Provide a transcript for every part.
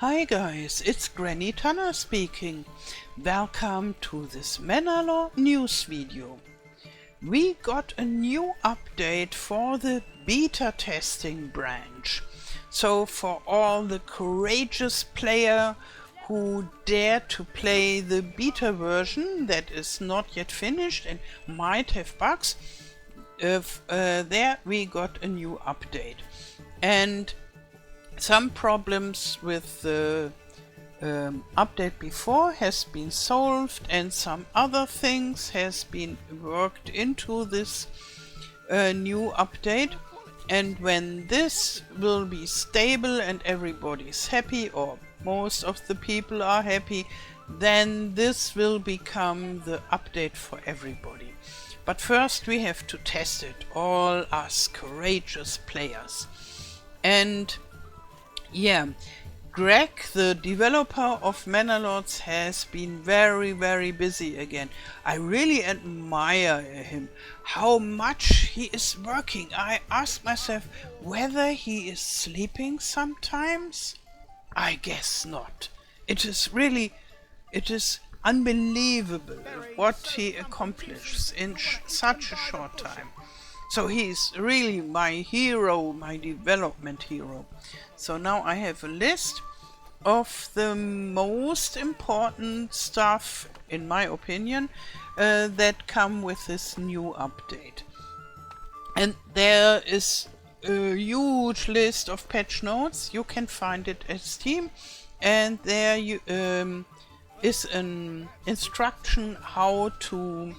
Hi guys, it's Granny Tanner speaking. Welcome to this Manor Lords news video. We got a new update for the beta testing branch. So for all the courageous player who dare to play the beta version that is not yet finished and might have bugs, there we got a new update. And some problems with the update before has been solved, and some other things has been worked into this new update. And when this will be stable and everybody's happy, or most of the people are happy, then this will become the update for everybody. But first we have to test it, all us courageous players. And yeah, Greg, the developer of Manor Lords, has been very busy again. I really admire him, how much he is working. I ask myself whether he is sleeping sometimes. I guess not. It is unbelievable what he accomplishes in such a short time. So he's really my hero, my development hero. So now I have a list of the most important stuff, in my opinion, that come with this new update. And there is a huge list of patch notes. You can find it at Steam, and there is an instruction how to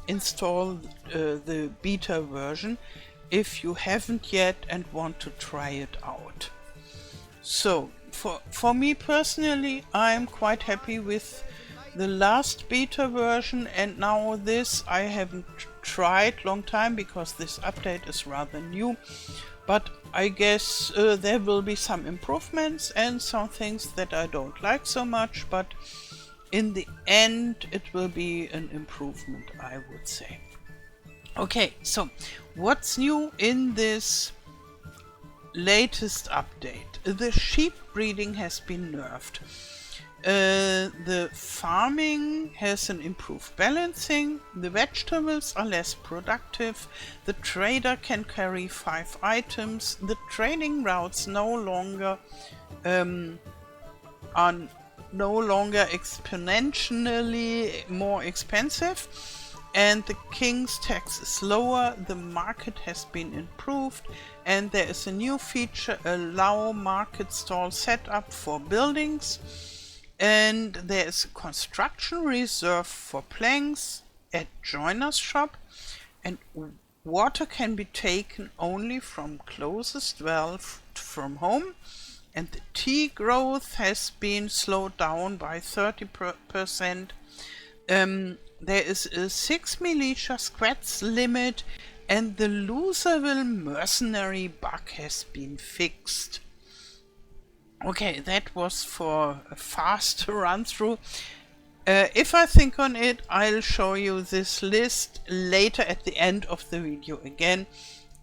install the beta version if you haven't yet and want to try it out. So for me personally, I'm quite happy with the last beta version, and now this I haven't tried long time because this update is rather new, but I guess there will be some improvements and some things that I don't like so much, but in the end it will be an improvement, I would say. Okay, so what's new in this latest update? The sheep breeding has been nerfed. The farming has an improved balancing. The vegetables are less productive. The trader can carry 5 items. The trading routes are no longer exponentially more expensive, and the king's tax is lower. The market has been improved, and there is a new feature, allow market stall setup for buildings, and there is a construction reserve for planks at joiner's shop, and water can be taken only from closest well from home. And the tea growth has been slowed down by 30%. There is a 6 militia squads limit, and the Loserville mercenary bug has been fixed. Okay, that was for a fast run through. If I think on it, I'll show you this list later at the end of the video again,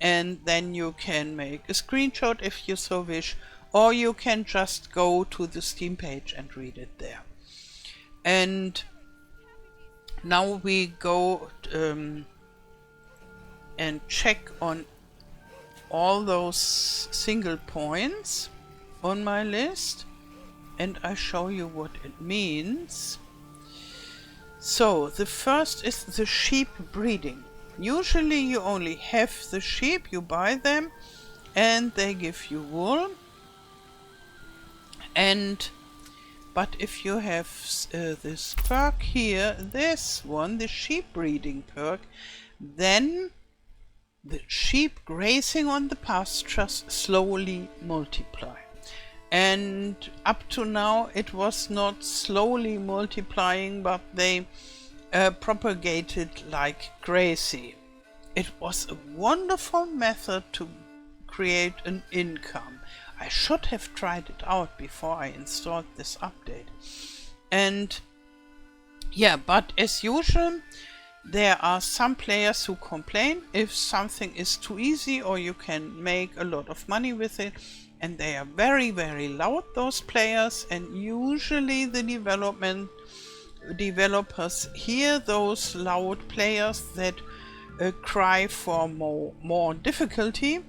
and then you can make a screenshot if you so wish, or you can just go to the Steam page and read it there. And now we go and check on all those single points on my list, and I show you what it means. So the first is the sheep breeding. Usually you only have the sheep, you buy them and they give you wool. But if you have this perk here, this one, the sheep breeding perk, then the sheep grazing on the pastures slowly multiply. And up to now it was not slowly multiplying, but they propagated like crazy. It was a wonderful method to create an income. I should have tried it out before I installed this update. And yeah, but as usual, there are some players who complain if something is too easy or you can make a lot of money with it. and they are very, very loud, those players, and usually the developers hear those loud players that cry for more difficulty,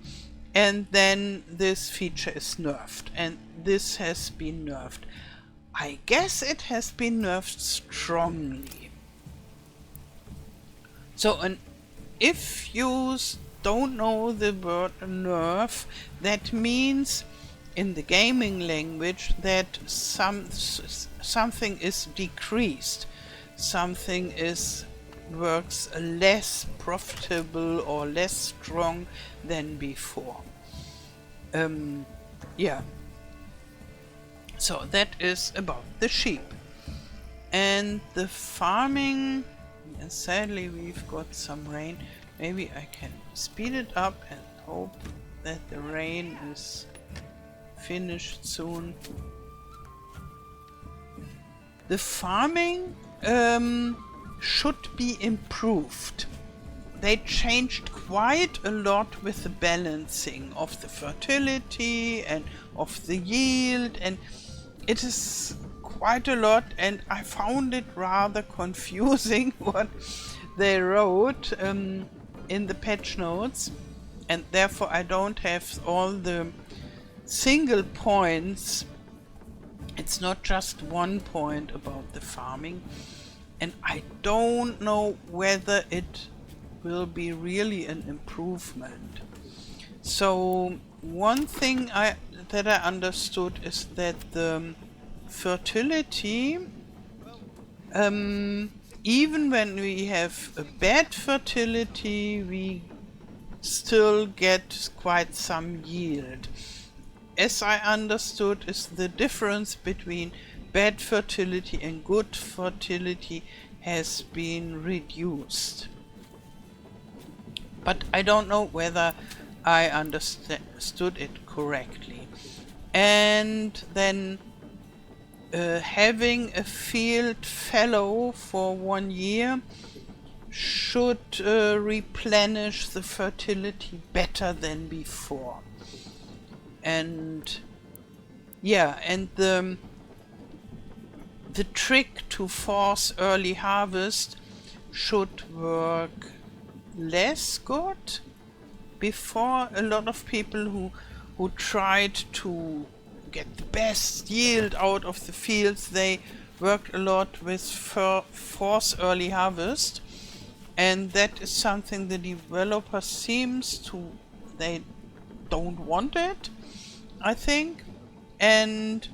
and then this feature is nerfed, and this has been nerfed. I guess it has been nerfed strongly. So if you don't know the word nerf, that means in the gaming language that something is decreased, something works less profitable or less strong than before. Yeah. So that is about the sheep. And the farming, and sadly we've got some rain. Maybe I can speed it up and hope that the rain is finished soon. The farming should be improved. They changed quite a lot with the balancing of the fertility and of the yield, and it is quite a lot, and I found it rather confusing what they wrote in the patch notes, and therefore I don't have all the single points. It's not just one point about the farming, and I don't know whether it will be really an improvement. So one thing that I understood is that the fertility, even when we have a bad fertility, we still get quite some yield. As I understood, is the difference between bad fertility and good fertility has been reduced. But I don't know whether I understood it correctly. And then having a field fallow for 1 year should replenish the fertility better than before. And yeah, and the trick to force early harvest should work less good. Before, a lot of people who tried to get the best yield out of the fields, they worked a lot with force early harvest, and that is something the developer seems to, they don't want it, I think, and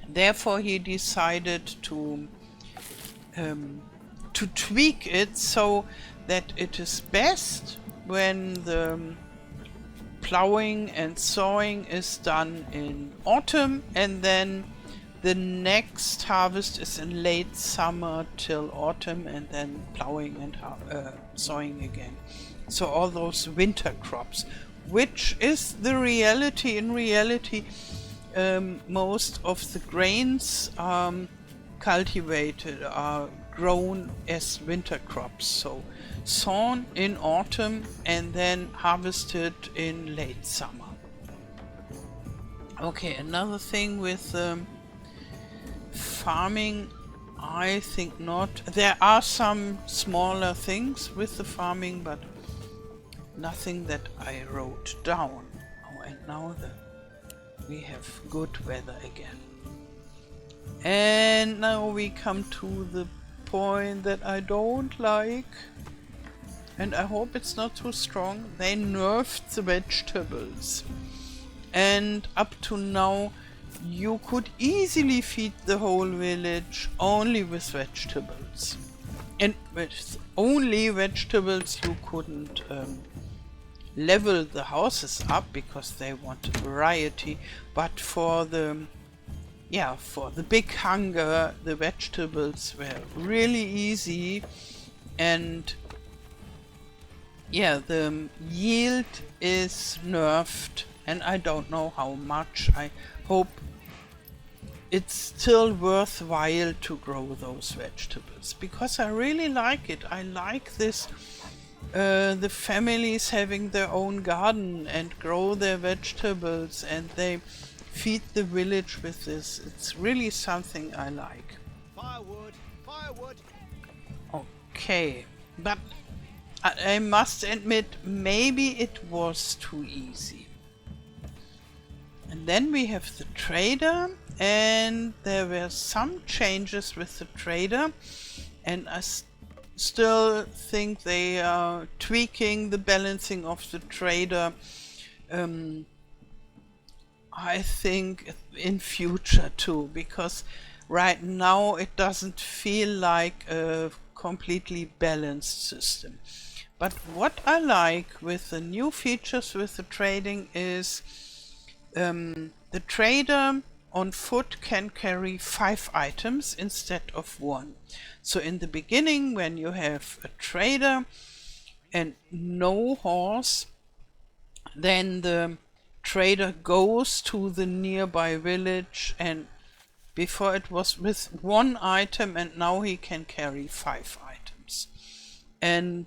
therefore he decided to tweak it so that it is best when the plowing and sowing is done in autumn, and then the next harvest is in late summer till autumn, and then plowing and sowing again. So all those winter crops, which is the reality. In reality, most of the grains cultivated are grown as winter crops, so sown in autumn and then harvested in late summer. Okay, another thing with farming, I think not. There are some smaller things with the farming, but nothing that I wrote down. Oh, and now we have good weather again. And now we come to the point that I don't like, and I hope it's not too strong. They nerfed the vegetables, and up to now you could easily feed the whole village only with vegetables, and with only vegetables you couldn't level the houses up because they wanted variety. But for the big hunger, the vegetables were really easy, and yeah, the yield is nerfed, and I don't know how much. I hope it's still worthwhile to grow those vegetables, because I really like it. I like this the families having their own garden and grow their vegetables, and they feed the village with this. It's really something I like. Firewood, firewood. Okay, but I must admit, maybe it was too easy. And then we have the trader, and there were some changes with the trader, and I still think they are tweaking the balancing of the trader. I think in future too, because right now it doesn't feel like a completely balanced system. But what I like with the new features with the trading is the trader on foot can carry 5 items instead of 1. So in the beginning, when you have a trader and no horse, then the trader goes to the nearby village, and before it was with 1 item, and now he can carry 5 items. And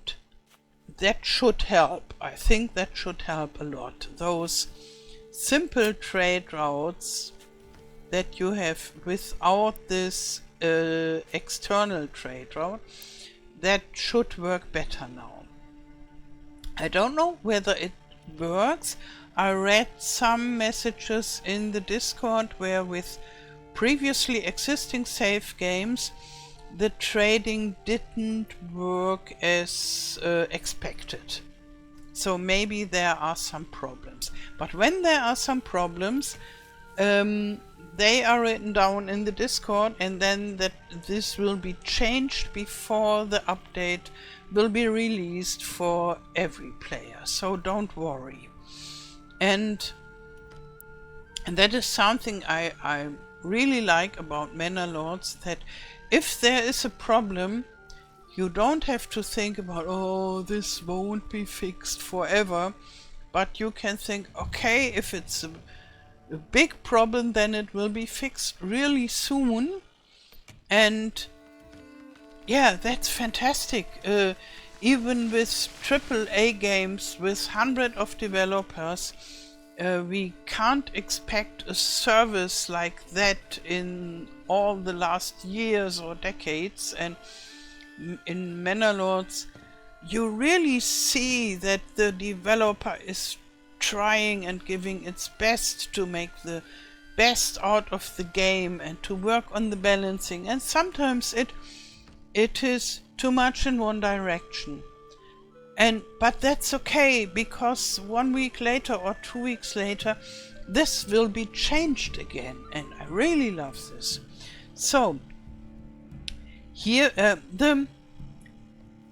that should help. I think that should help a lot. Those simple trade routes that you have without this external trade route, that should work better now. I don't know whether it works. I read some messages in the Discord where with previously existing save games the trading didn't work as expected. So maybe there are some problems. But when there are some problems, they are written down in the Discord, and then this will be changed before the update will be released for every player. So don't worry. And that is something I really like about Manor Lords, that if there is a problem, you don't have to think about, oh, this won't be fixed forever, but you can think, okay, if it's a big problem, then it will be fixed really soon. And yeah, that's fantastic. Even with AAA games with hundreds of developers, we can't expect a service like that in all the last years or decades. And in Manor Lords, you really see that the developer is trying and giving its best to make the best out of the game and to work on the balancing. And sometimes it is too much in one direction. But that's okay, because 1 week later or 2 weeks later, this will be changed again, and I really love this. So here the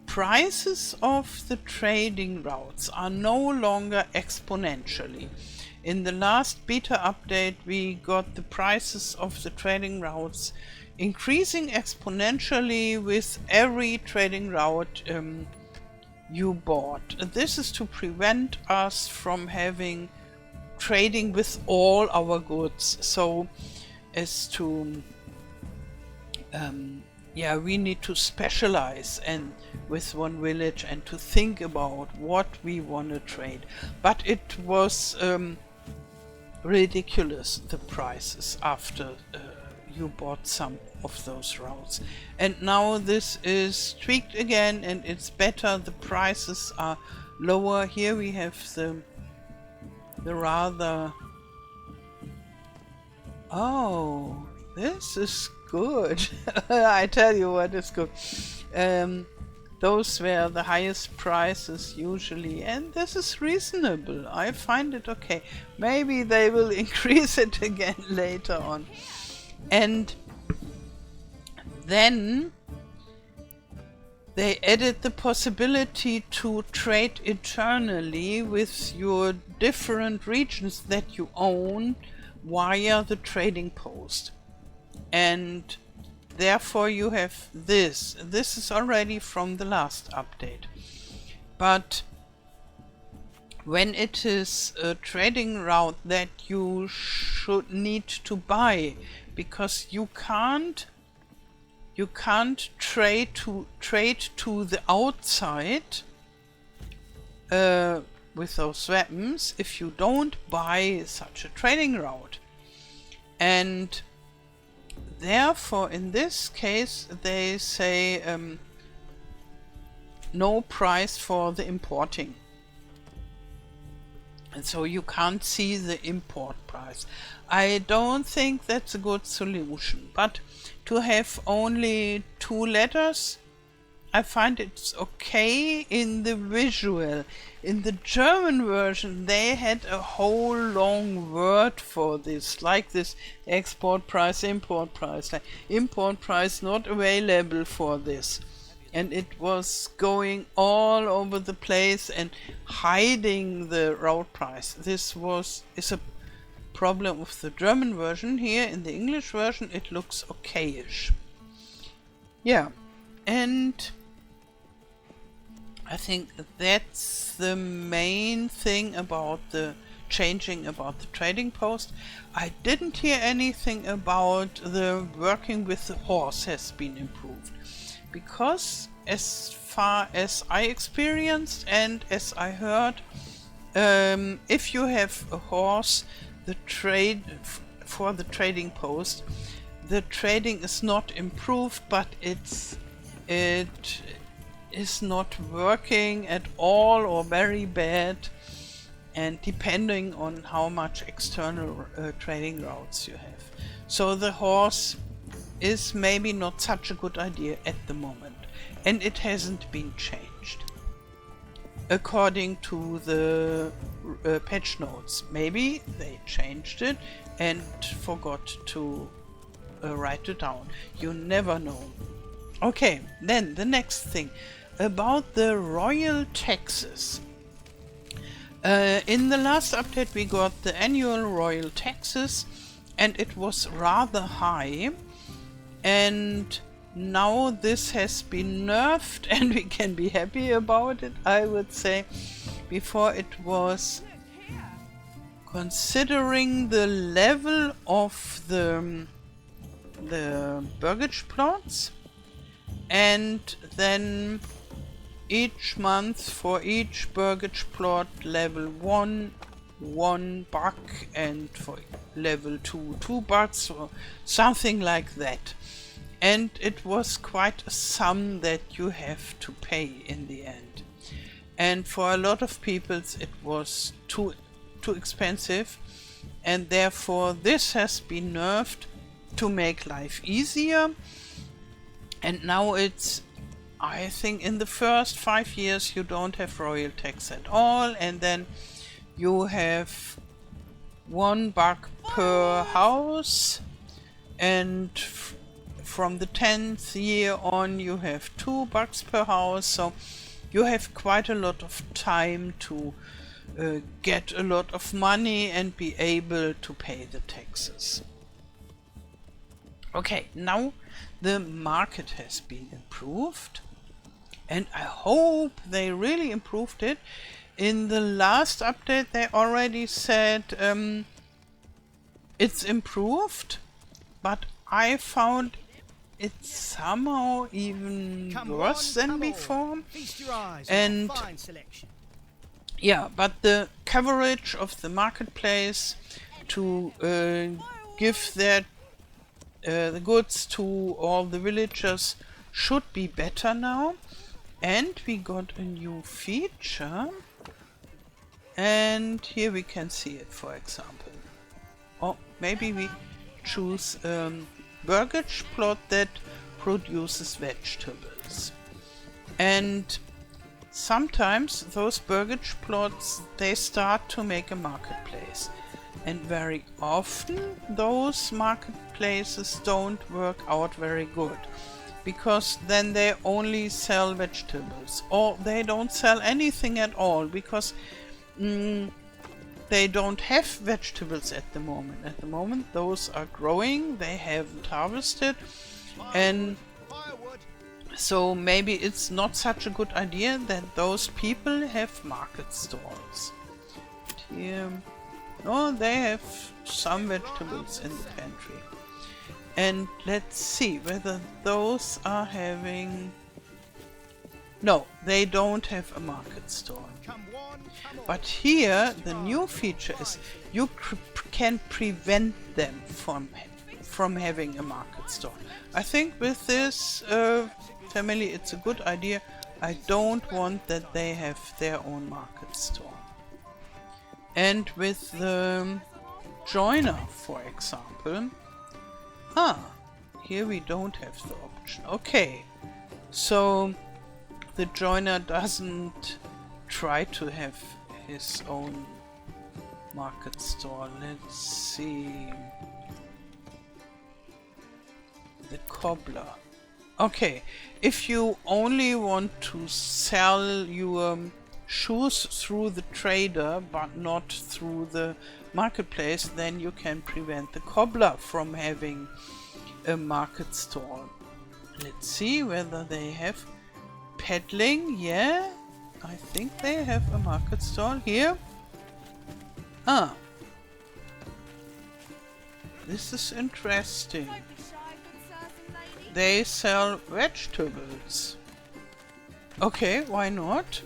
prices of the trading routes are no longer exponentially. In the last beta update, we got the prices of the trading routes increasing exponentially with every trading route you bought. This is to prevent us from having trading with all our goods, so as to we need to specialize and with one village and to think about what we want to trade. But it was ridiculous, the prices, after you bought some of those routes. And now this is tweaked again, and it's better. The prices are lower. Here we have the rather... Oh, this is good. I tell you what is good. Those were the highest prices usually, and this is reasonable. I find it okay. Maybe they will increase it again later on. And then they added the possibility to trade eternally with your different regions that you own via the trading post. And therefore you have this. This is already from the last update. But when it is a trading route that you should need to buy, because you can't trade to the outside with those weapons if you don't buy such a trading route. And therefore in this case they say no price for the importing. And so you can't see the import price. I don't think that's a good solution, but to have only 2 letters, I find it's okay in the visual. In the German version they had a whole long word for this, like this export price, import price, like import price not available for this. And it was going all over the place and hiding the route price. This is a problem with the German version. Here in the English version it looks okayish. Yeah, and I think that's the main thing about the changing about the trading post. I didn't hear anything about the working with the horse has been improved. Because as far as I experienced and as I heard, if you have a horse, the trade for the trading post, the trading is not improved, but it is not working at all or very bad, and depending on how much external trading routes you have. So the horse is maybe not such a good idea at the moment, and it hasn't been changed according to the patch notes. Maybe they changed it and forgot to write it down. You never know. Okay, then the next thing about the royal taxes. In the last update we got the annual royal taxes and it was rather high. And now this has been nerfed and we can be happy about it, I would say. Before it was considering the level of the burgage plots, and then each month for each burgage plot level 1 buck, and for level 2 bucks or something like that. And it was quite a sum that you have to pay in the end. And for a lot of people it was too expensive, and therefore this has been nerfed to make life easier. And now it's, I think in the first 5 years you don't have royal tax at all, and then you have 1 buck per house, and from the 10th year on you have 2 bucks per house, so you have quite a lot of time to get a lot of money and be able to pay the taxes. Okay, now the market has been improved, and I hope they really improved it. In the last update they already said it's improved, but I found it's somehow even worse than before. And yeah, but the coverage of the marketplace to give their the goods to all the villagers should be better now. And we got a new feature, and here we can see it, for example. Or maybe we choose burgage plot that produces vegetables, and sometimes those burgage plots, they start to make a marketplace, and very often those marketplaces don't work out very good, because then they only sell vegetables, or they don't sell anything at all, because they don't have vegetables at the moment. At the moment those are growing, they haven't harvested, and so maybe it's not such a good idea that those people have market stalls. Here, oh, they have some vegetables in the pantry. And let's see whether those are having No, they don't have a market store. Come one, come all. But here, the new feature is you can prevent them from having a market store. I think with this family, it's a good idea. I don't want that they have their own market store. And with the joiner, for example, here we don't have the option. Okay, so the joiner doesn't try to have his own market store. Let's see. The cobbler. Okay, if you only want to sell your shoes through the trader but not through the marketplace, then you can prevent the cobbler from having a market store. Let's see whether they have peddling. Yeah, I think they have a market store here. This is interesting. They sell vegetables. Okay, why not?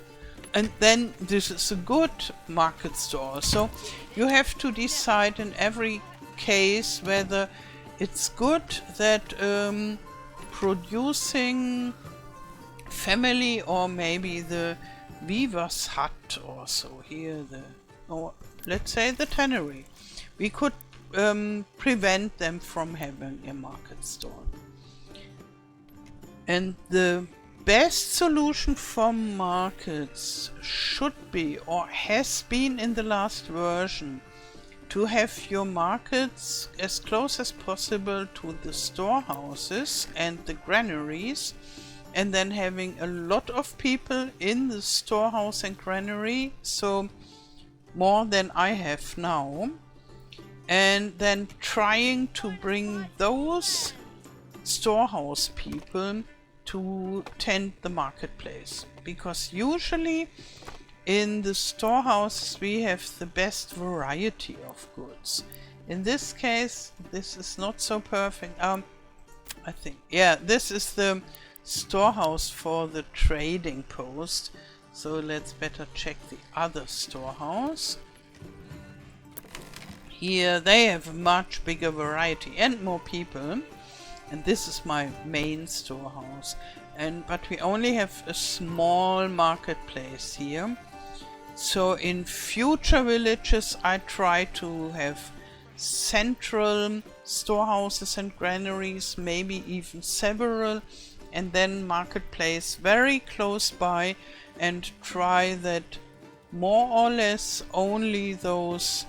And then this is a good market store. So you have to decide in every case whether it's good that producing family or maybe the weaver's hut or so here, let's say the tannery. We could prevent them from having a market store. And the best solution for markets should be, or has been in the last version, to have your markets as close as possible to the storehouses and the granaries, and then having a lot of people in the storehouse and granary, so more than I have now, and then trying to bring those storehouse people to tend the marketplace, because usually in the storehouses we have the best variety of goods. In this case this is not so perfect. I think, yeah, this is the storehouse for the trading post, so let's better check the other storehouse. Here they have a much bigger variety and more people. And this is my main storehouse, but we only have a small marketplace here. So in future villages I try to have central storehouses and granaries, maybe even several, and then marketplace very close by, and try that more or less only those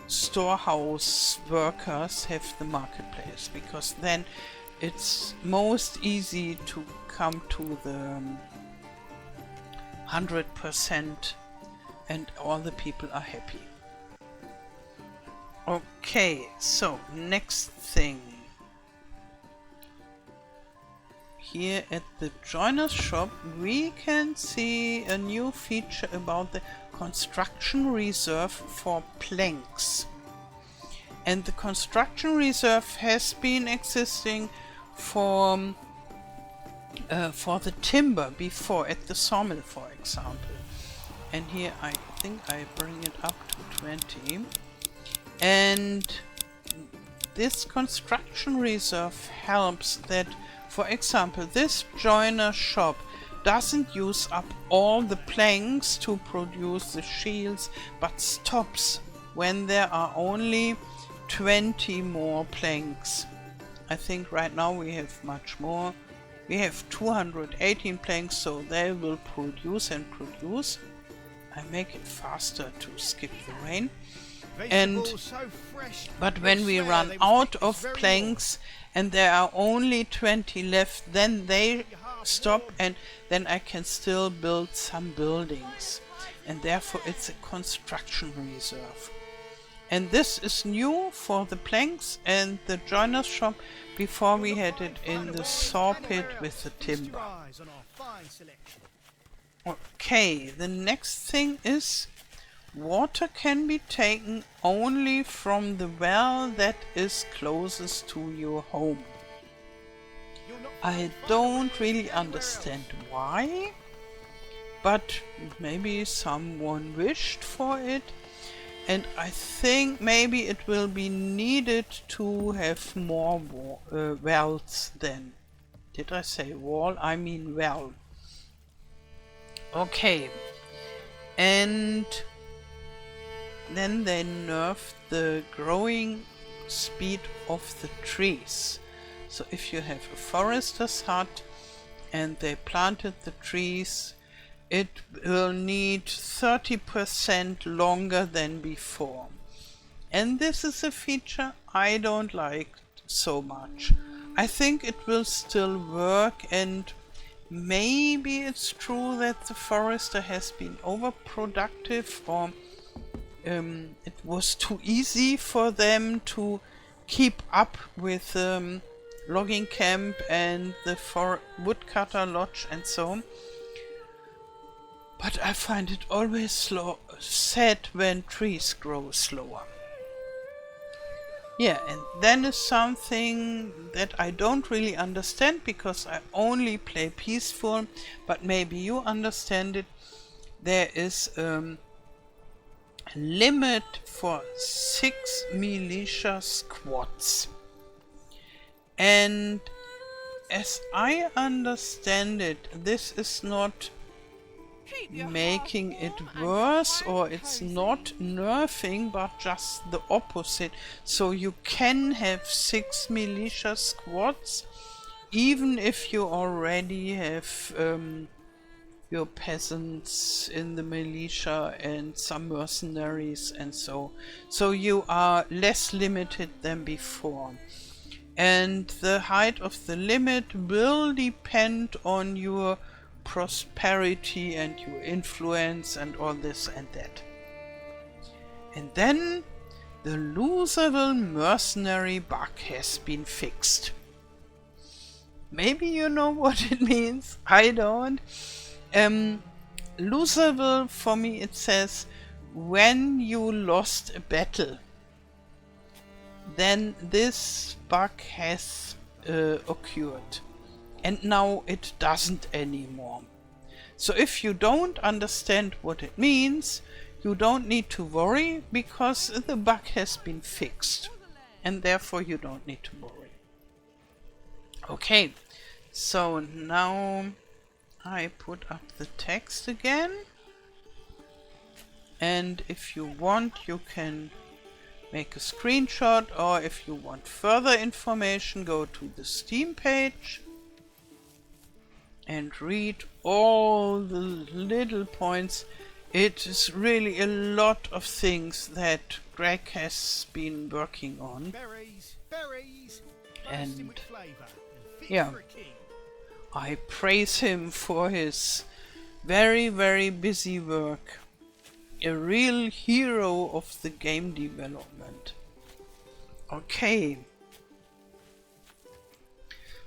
storehouse workers have the marketplace, because then it's most easy to come to the 100% and all the people are happy. Okay, so next thing. Here at the joiner's shop we can see a new feature about the construction reserve for planks. And the construction reserve has been existing for the timber before at the sawmill, for example. And here I think I bring it up to 20. And this construction reserve helps that, for example, this joiner shop doesn't use up all the planks to produce the shields, but stops when there are only 20 more planks. I think right now we have much more. We have 218 planks, so they will produce and produce. I make it faster to skip the rain. But when we run out of planks and there are only 20 left, then they stop, and then I can still build some buildings, and therefore it's a construction reserve. And this is new for the planks and the joiner's shop. Before we had it in the saw pit with the timber. Okay, the next thing is water can be taken only from the well that is closest to your home. I don't really understand why, but maybe someone wished for it. And I think maybe it will be needed to have more wells then. Did I say wall? I mean well. Okay. And then they nerfed the growing speed of the trees. So if you have a forester's hut and they planted the trees, it will need 30% longer than before. And this is a feature I don't like so much. I think it will still work, and maybe it's true that the forester has been overproductive, or it was too easy for them to keep up with logging camp and the woodcutter lodge and so on. But I find it always sad when trees grow slower. Yeah, and then is something that I don't really understand because I only play peaceful, but maybe you understand it. There is a limit for 6 militia squads. And as I understand it, this is not making it worse, or it's not nerfing, but just the opposite. So you can have 6 militia squads even if you already have your peasants in the militia and some mercenaries and so you are less limited than before. And the height of the limit will depend on your prosperity and your influence and all this and that. And then the Loserville mercenary bug has been fixed. Maybe you know what it means. I don't. Loserville, for me it says when you lost a battle, then this bug has occurred. And now it doesn't anymore. So if you don't understand what it means, you don't need to worry, because the bug has been fixed. And therefore you don't need to worry. Okay, so now I put up the text again. And if you want, you can make a screenshot, or if you want further information, go to the Steam page and read all the little points. It is really a lot of things that Greg has been working on. Berries, and yeah, I praise him for his very, very busy work. A real hero of the game development. Okay.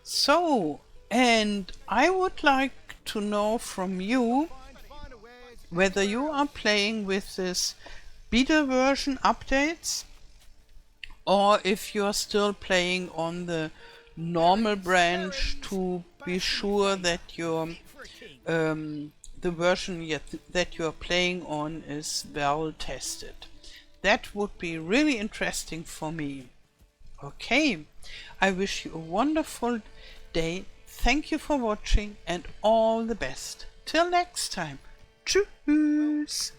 So, and I would like to know from you whether you are playing with this beta version updates, or if you are still playing on the normal branch to be sure that your the version that you are playing on is well tested. That would be really interesting for me. Okay, I wish you a wonderful day. Thank you for watching and all the best. Till next time. Tschüss.